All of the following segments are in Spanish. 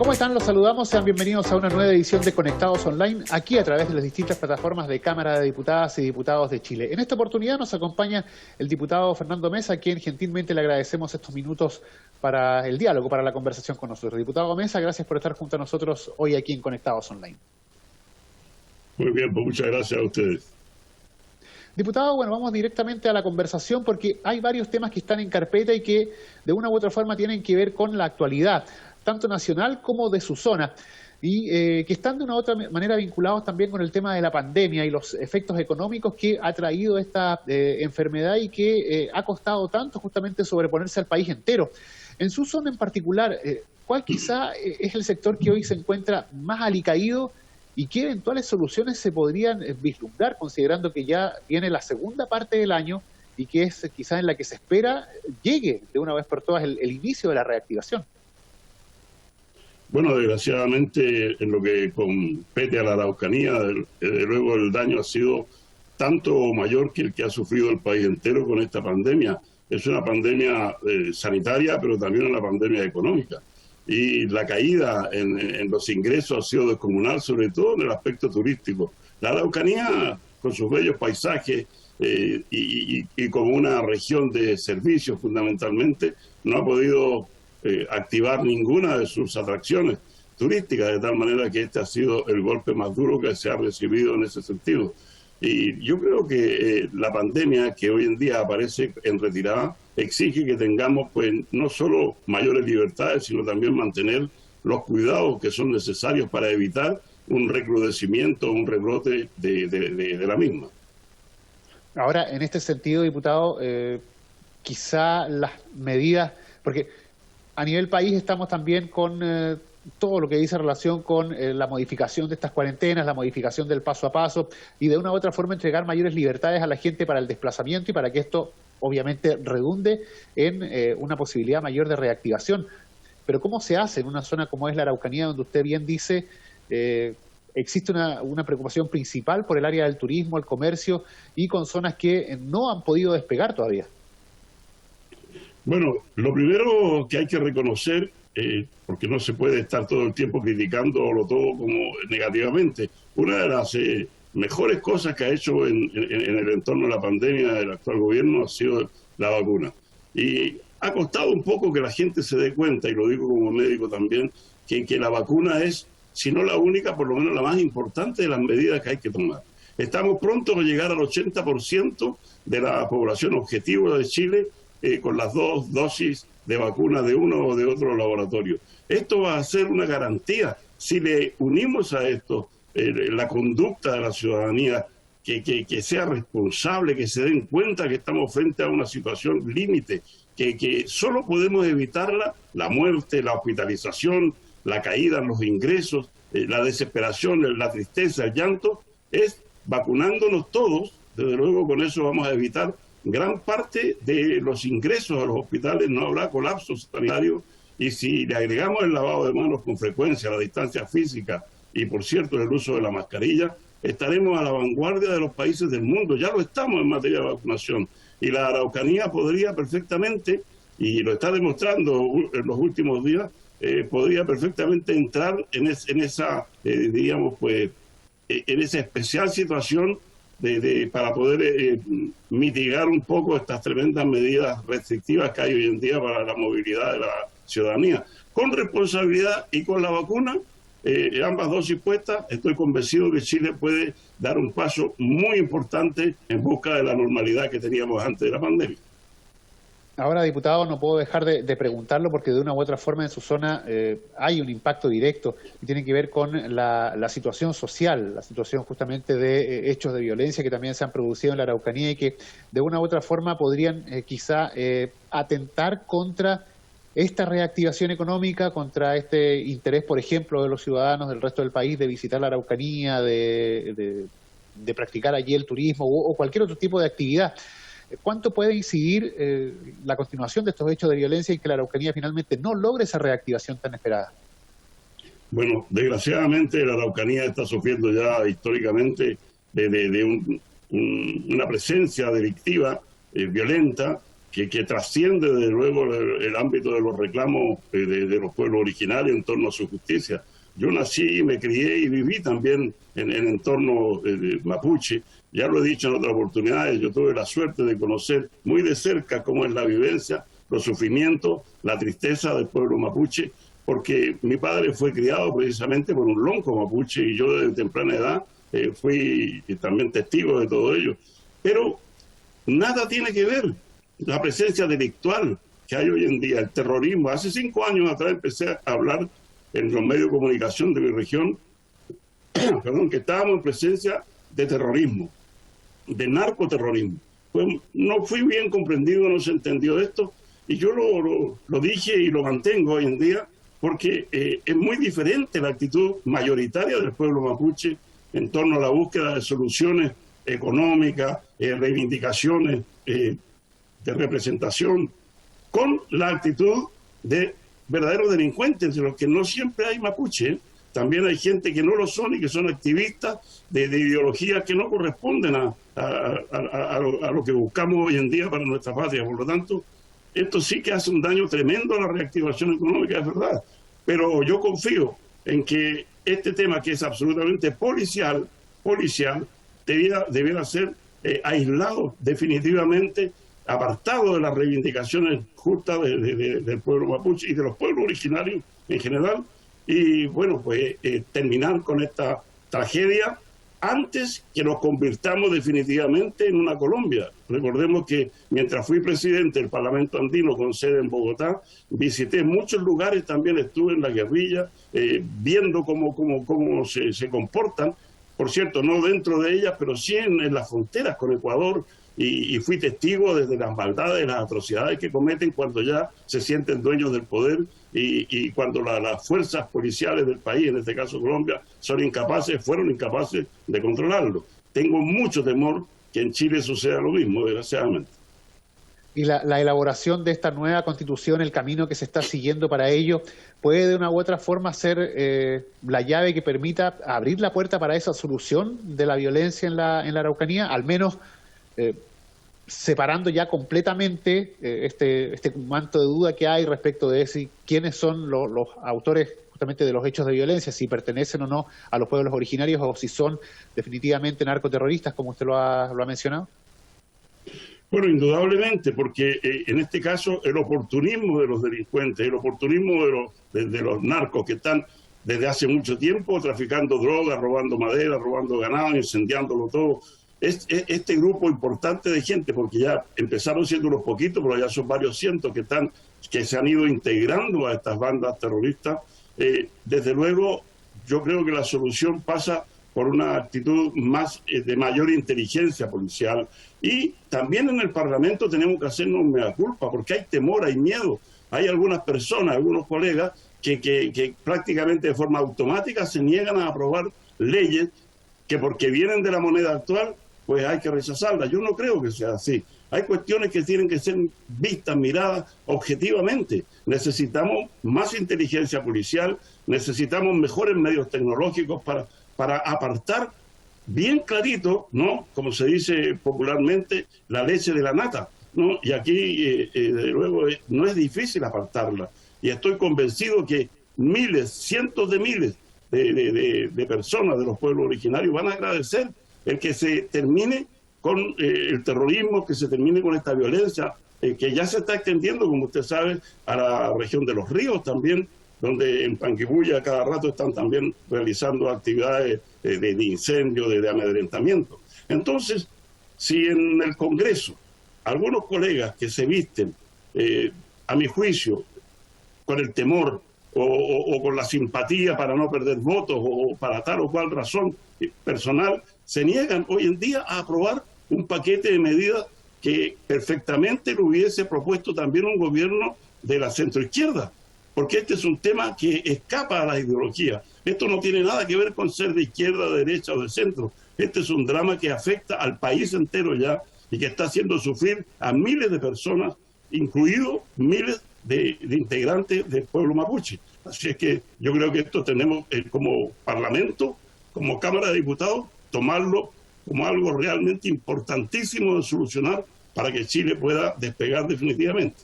¿Cómo están? Los saludamos. Sean bienvenidos a una nueva edición de Conectados Online, aquí a través de las distintas plataformas de Cámara de Diputadas y Diputados de Chile. En esta oportunidad nos acompaña el diputado Fernando Mesa, a quien gentilmente le agradecemos estos minutos para el diálogo, para la conversación con nosotros. Diputado Mesa, gracias por estar junto a nosotros hoy aquí en Conectados Online. Muy bien, pues muchas gracias a ustedes. Diputado, bueno, vamos directamente a la conversación porque hay varios temas que están en carpeta y que de una u otra forma tienen que ver con la actualidad, tanto nacional como de su zona, y que están de una u otra manera vinculados también con el tema de la pandemia y los efectos económicos que ha traído esta enfermedad y que ha costado tanto justamente sobreponerse al país entero. En su zona en particular, ¿cuál quizá es el sector que hoy se encuentra más alicaído y qué eventuales soluciones se podrían vislumbrar, considerando que ya viene la segunda parte del año y que es quizás en la que se espera llegue de una vez por todas el inicio de la reactivación? Bueno, desgraciadamente, en lo que compete a la Araucanía, desde luego el daño ha sido tanto o mayor que el que ha sufrido el país entero con esta pandemia. Es una pandemia sanitaria, pero también una pandemia económica. Y la caída en los ingresos ha sido descomunal, sobre todo en el aspecto turístico. La Araucanía, con sus bellos paisajes y como una región de servicios fundamentalmente, no ha podido activar ninguna de sus atracciones turísticas, de tal manera que este ha sido el golpe más duro que se ha recibido en ese sentido. Y yo creo que la pandemia que hoy en día aparece en retirada exige que tengamos pues no solo mayores libertades, sino también mantener los cuidados que son necesarios para evitar un recrudecimiento, un rebrote de la misma. Ahora, en este sentido, diputado, quizá las medidas, porque a nivel país estamos también con todo lo que dice relación con la modificación de estas cuarentenas, la modificación del paso a paso y de una u otra forma entregar mayores libertades a la gente para el desplazamiento y para que esto obviamente redunde en una posibilidad mayor de reactivación. Pero ¿cómo se hace en una zona como es la Araucanía, donde usted bien dice existe una preocupación principal por el área del turismo, el comercio y con zonas que no han podido despegar todavía? Bueno, lo primero que hay que reconocer, porque no se puede estar todo el tiempo criticándolo todo como negativamente, una de las mejores cosas que ha hecho en el entorno de la pandemia el actual gobierno ha sido la vacuna. Y ha costado un poco que la gente se dé cuenta, y lo digo como médico también, que la vacuna es, si no la única, por lo menos la más importante de las medidas que hay que tomar. Estamos prontos a llegar al 80% de la población objetivo de Chile con las 2 dosis de vacuna de uno o de otro laboratorio. Esto va a ser una garantía. Si le unimos a esto la conducta de la ciudadanía, que sea responsable, que se den cuenta que estamos frente a una situación límite, que solo podemos evitarla, la muerte, la hospitalización, la caída en los ingresos, la desesperación, la tristeza, el llanto, es vacunándonos todos. Desde luego con eso vamos a evitar gran parte de los ingresos a los hospitales, no habrá colapso sanitario, y si le agregamos el lavado de manos con frecuencia, la distancia física y, por cierto, el uso de la mascarilla, estaremos a la vanguardia de los países del mundo. Ya lo estamos en materia de vacunación. Y la Araucanía podría perfectamente, y lo está demostrando en los últimos días, podría perfectamente entrar en esa, diríamos, pues, en esa especial situación para poder mitigar un poco estas tremendas medidas restrictivas que hay hoy en día para la movilidad de la ciudadanía. Con responsabilidad y con la vacuna, ambas dosis puestas, estoy convencido que Chile puede dar un paso muy importante en busca de la normalidad que teníamos antes de la pandemia. Ahora, diputado, no puedo dejar de preguntarlo porque de una u otra forma en su zona hay un impacto directo y tiene que ver con la situación social, la situación justamente de hechos de violencia que también se han producido en la Araucanía y que de una u otra forma podrían quizá atentar contra esta reactivación económica, contra este interés, por ejemplo, de los ciudadanos del resto del país de visitar la Araucanía, de practicar allí el turismo o cualquier otro tipo de actividad. ¿Cuánto puede incidir la continuación de estos hechos de violencia y que la Araucanía finalmente no logre esa reactivación tan esperada? Bueno, desgraciadamente la Araucanía está sufriendo ya históricamente de una presencia delictiva violenta, que trasciende desde luego el ámbito de los reclamos de los pueblos originarios en torno a su justicia. Yo nací, me crié y viví también en entorno mapuche. Ya lo he dicho en otras oportunidades, yo tuve la suerte de conocer muy de cerca cómo es la vivencia, los sufrimientos, la tristeza del pueblo mapuche, porque mi padre fue criado precisamente por un lonco mapuche y yo desde temprana edad fui también testigo de todo ello. Pero nada tiene que ver la presencia delictual que hay hoy en día, el terrorismo. Hace 5 años atrás empecé a hablar en los medios de comunicación de mi región, perdón, que estábamos en presencia de terrorismo, de narcoterrorismo. Pues no fui bien comprendido, no se entendió esto, y yo lo dije y lo mantengo hoy en día, porque es muy diferente la actitud mayoritaria del pueblo mapuche en torno a la búsqueda de soluciones económicas, reivindicaciones de representación, con la actitud de verdaderos delincuentes, entre los que no siempre hay mapuche. También hay gente que no lo son y que son activistas de ideologías que no corresponden a lo que buscamos hoy en día para nuestra patria. Por lo tanto, esto sí que hace un daño tremendo a la reactivación económica, es verdad. Pero yo confío en que este tema, que es absolutamente policial, debiera ser aislado definitivamente, apartado de las reivindicaciones justas del pueblo mapuche y de los pueblos originarios en general, y bueno, pues terminar con esta tragedia antes que nos convirtamos definitivamente en una Colombia. Recordemos que mientras fui presidente del Parlamento Andino con sede en Bogotá, visité muchos lugares, también estuve en la guerrilla, viendo cómo se comportan, por cierto, no dentro de ellas, pero sí en las fronteras con Ecuador, y fui testigo desde las maldades, las atrocidades que cometen cuando ya se sienten dueños del poder y cuando las fuerzas policiales del país, en este caso Colombia, fueron incapaces de controlarlo. Tengo mucho temor que en Chile suceda lo mismo, desgraciadamente. Y la elaboración de esta nueva constitución, el camino que se está siguiendo para ello, puede de una u otra forma ser la llave que permita abrir la puerta para esa solución de la violencia en la Araucanía, al menos separando ya completamente este manto de duda que hay respecto de si quiénes son los autores justamente de los hechos de violencia, si pertenecen o no a los pueblos originarios o si son definitivamente narcoterroristas, como usted lo ha mencionado? Bueno, indudablemente, porque en este caso el oportunismo de los delincuentes, el oportunismo de los narcos que están desde hace mucho tiempo traficando drogas, robando madera, robando ganado, incendiándolo todo. Este grupo importante de gente, porque ya empezaron siendo unos poquitos, pero ya son varios cientos que se han ido integrando a estas bandas terroristas. Desde luego, yo creo que la solución pasa por una actitud más de mayor inteligencia policial. Y también en el Parlamento tenemos que hacernos mea culpa, porque hay temor, hay miedo. Hay algunas personas, algunos colegas, que prácticamente de forma automática se niegan a aprobar leyes que porque vienen de la moneda actual, pues hay que rechazarlas. Yo no creo que sea así. Hay cuestiones que tienen que ser vistas, miradas objetivamente. Necesitamos más inteligencia policial, necesitamos mejores medios tecnológicos para apartar bien clarito, ¿no?, como se dice popularmente, la leche de la nata, ¿no? Y aquí, desde luego, no es difícil apartarla. Y estoy convencido que miles, cientos de miles de personas de los pueblos originarios van a agradecer el que se termine con el terrorismo, que se termine con esta violencia, que ya se está extendiendo, como usted sabe, a la región de los ríos también, donde en Panguipulli cada rato están también realizando actividades de incendio, de amedrentamiento. Entonces, si en el Congreso algunos colegas que se visten, a mi juicio, con el temor o con la simpatía para no perder votos o para tal o cual razón personal, se niegan hoy en día a aprobar un paquete de medidas que perfectamente lo hubiese propuesto también un gobierno de la centroizquierda, porque este es un tema que escapa a la ideología. Esto no tiene nada que ver con ser de izquierda, de derecha o de centro. Este es un drama que afecta al país entero ya y que está haciendo sufrir a miles de personas, incluidos miles de integrantes del pueblo mapuche. Así es que yo creo que esto tenemos como Parlamento, como Cámara de Diputados, tomarlo como algo realmente importantísimo de solucionar para que Chile pueda despegar definitivamente.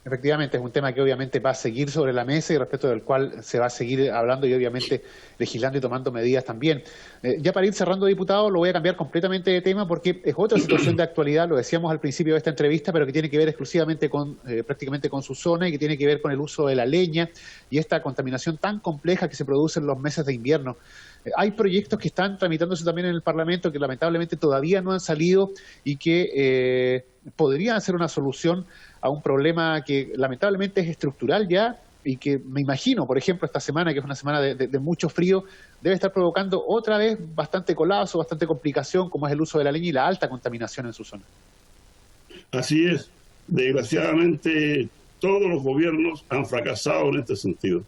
Efectivamente, es un tema que obviamente va a seguir sobre la mesa y respecto del cual se va a seguir hablando y obviamente legislando y tomando medidas también. Ya para ir cerrando, diputado, lo voy a cambiar completamente de tema porque es otra situación de actualidad, lo decíamos al principio de esta entrevista, pero que tiene que ver exclusivamente con prácticamente con su zona y que tiene que ver con el uso de la leña y esta contaminación tan compleja que se produce en los meses de invierno. Hay proyectos que están tramitándose también en el Parlamento que lamentablemente todavía no han salido y que podrían ser una solución a un problema que lamentablemente es estructural ya y que me imagino, por ejemplo, esta semana, que es una semana de mucho frío, debe estar provocando otra vez bastante colapso, bastante complicación, como es el uso de la leña y la alta contaminación en su zona. Así es. Desgraciadamente, todos los gobiernos han fracasado en este sentido.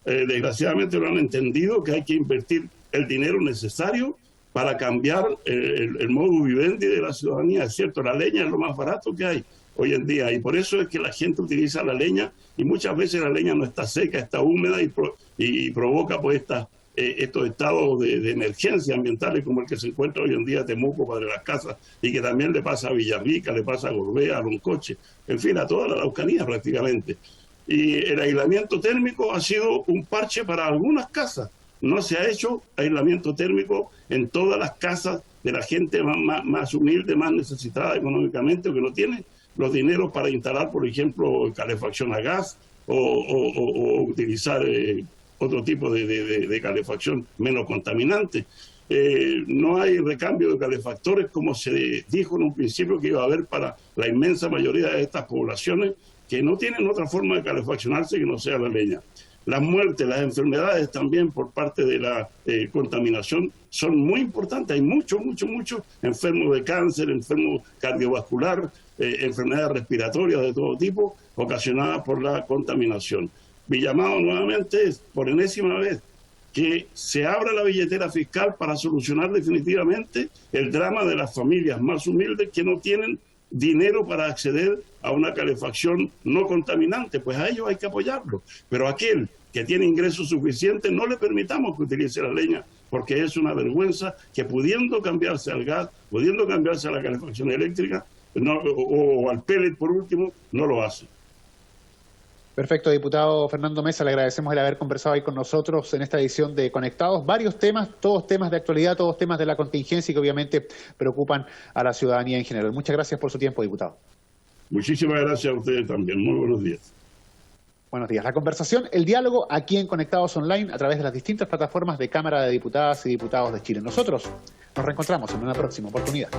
Desgraciadamente no han entendido que hay que invertir el dinero necesario para cambiar el modus vivendi de la ciudadanía. Es cierto, la leña es lo más barato que hay hoy en día y por eso es que la gente utiliza la leña y muchas veces la leña no está seca, está húmeda y provoca pues estos estados de emergencia ambientales como el que se encuentra hoy en día en Temuco, Padre Las Casas, y que también le pasa a Villarrica, le pasa a Gorbea, a Loncoche, en fin, a toda la Araucanía prácticamente. Y el aislamiento térmico ha sido un parche para algunas casas. No se ha hecho aislamiento térmico en todas las casas de la gente más humilde, más necesitada económicamente o que no tiene los dineros para instalar, por ejemplo, calefacción a gas o utilizar otro tipo de calefacción menos contaminante. No hay recambio de calefactores como se dijo en un principio que iba a haber para la inmensa mayoría de estas poblaciones que no tienen otra forma de calefaccionarse que no sea la leña. Las muertes, las enfermedades también por parte de la contaminación son muy importantes. Hay muchos enfermos de cáncer, enfermos cardiovascular, enfermedades respiratorias de todo tipo ocasionadas por la contaminación. Mi llamado nuevamente es, por enésima vez, que se abra la billetera fiscal para solucionar definitivamente el drama de las familias más humildes que no tienen dinero para acceder a una calefacción no contaminante, pues a ellos hay que apoyarlo. Pero a aquel que tiene ingresos suficientes no le permitamos que utilice la leña, porque es una vergüenza que pudiendo cambiarse al gas, pudiendo cambiarse a la calefacción eléctrica o al pellet por último, no lo hace. Perfecto, diputado Fernando Mesa, le agradecemos el haber conversado ahí con nosotros en esta edición de Conectados. Varios temas, todos temas de actualidad, todos temas de la contingencia y que obviamente preocupan a la ciudadanía en general. Muchas gracias por su tiempo, diputado. Muchísimas gracias a ustedes también. Muy buenos días. Buenos días. La conversación, el diálogo aquí en Conectados Online a través de las distintas plataformas de Cámara de Diputadas y Diputados de Chile. Nosotros nos reencontramos en una próxima oportunidad.